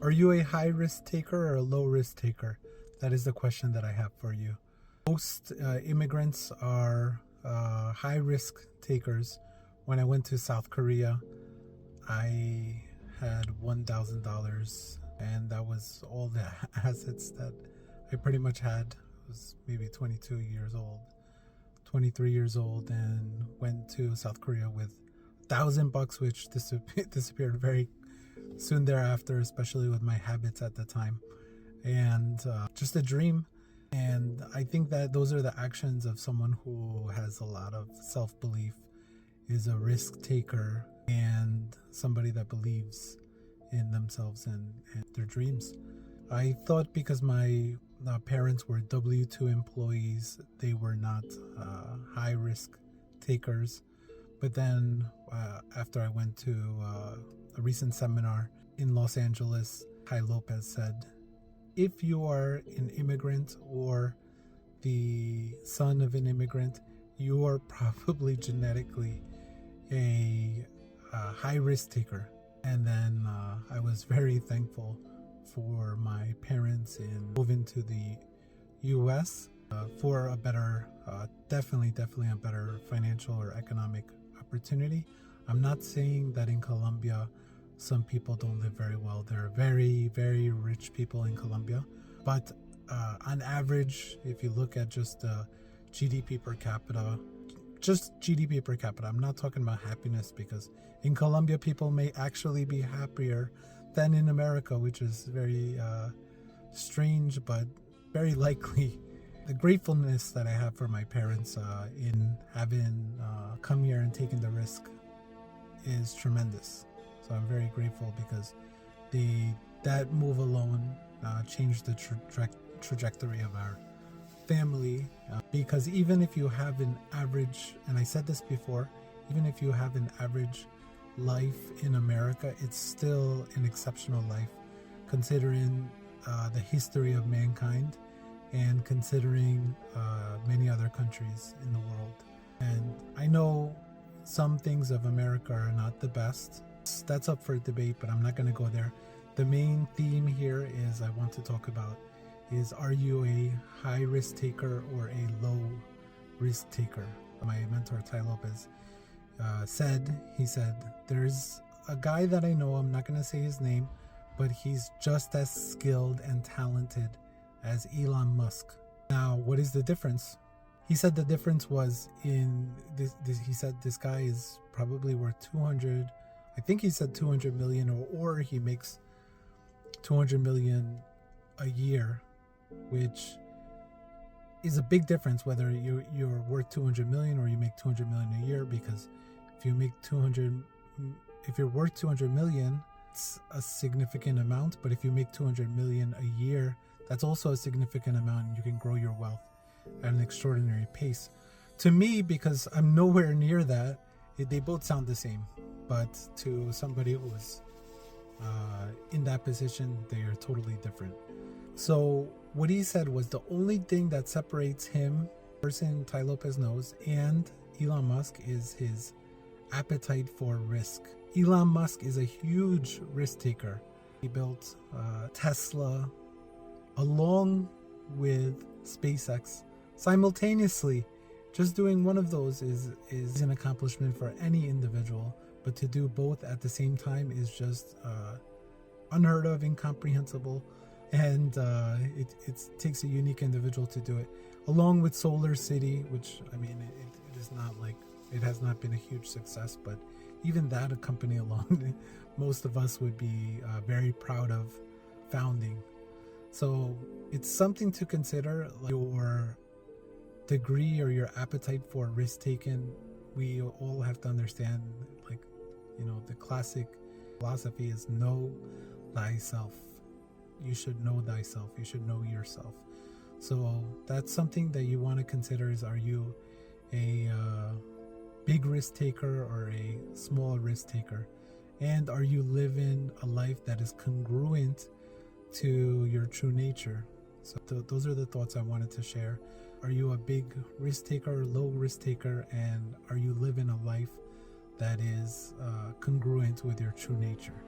Are you a high risk taker or a low risk taker? That is the question that I have for you. Most immigrants are high risk takers. When I went to South Korea, I had $1,000, and that was all the assets that I pretty much had. I was maybe 22 years old, 23 years old, and went to South Korea with $1,000, which disappeared very soon thereafter, especially with my habits at the time, and just a dream. And I think that those are the actions of someone who has a lot of self-belief, is a risk taker, and somebody that believes in themselves and their dreams. I thought because my parents were W-2 employees, they were not high risk takers. But then after I went to a recent seminar in Los Angeles, Kai Lopez said, if you are an immigrant or the son of an immigrant, you are probably genetically a high risk taker. And then I was very thankful for my parents in moving to the US for a better, definitely a better financial or economic opportunity. I'm not saying that in Colombia some people don't live very well. There are very, very rich people in Colombia, but on average, if you look at just GDP per capita, I'm not talking about happiness, because in Colombia people may actually be happier than in America, which is very strange, but very likely. The gratefulness that I have for my parents in having come here and taken the risk is tremendous. So I'm very grateful, because that move alone changed the trajectory of our family. Because even if you have an average, and I said this before, even if you have an average life in America, it's still an exceptional life, considering the history of mankind and considering many other countries in the world. And I know some things of America are not the best. That's up for debate, but I'm not going to go there. The main theme here is I want to talk about is, are you a high risk taker or a low risk taker? My mentor, Tai Lopez, said, there's a guy that I know, I'm not going to say his name, but he's just as skilled and talented as Elon Musk. Now, what is the difference? He said the difference was in this. He said this guy is probably worth 200. I think he said 200 million, or he makes 200 million a year, which is a big difference whether you're worth 200 million or you make 200 million a year. Because if you're worth 200 million, it's a significant amount. But if you make 200 million a year, that's also a significant amount, and you can grow your wealth at an extraordinary pace. To me, because I'm nowhere near that, they both sound the same. But to somebody who is in that position, they are totally different. So what he said was the only thing that separates him, person Tai Lopez knows, and Elon Musk is his appetite for risk. Elon Musk is a huge risk taker. He built Tesla along with SpaceX simultaneously. Just doing one of those is an accomplishment for any individual, but to do both at the same time is just unheard of, incomprehensible, and it takes a unique individual to do it. Along with Solar City, which, I mean, it is not like, it has not been a huge success, but even that, a company alone, most of us would be very proud of founding. So it's something to consider, like your degree or your appetite for risk taking. We all have to understand, like, the classic philosophy is know thyself. You should know thyself. You should know yourself. So that's something that you want to consider, is, are you a big risk taker or a small risk taker? And are you living a life that is congruent to your true nature? So those are the thoughts I wanted to share. Are you a big risk taker or low risk taker? And are you living a life that is congruent with your true nature?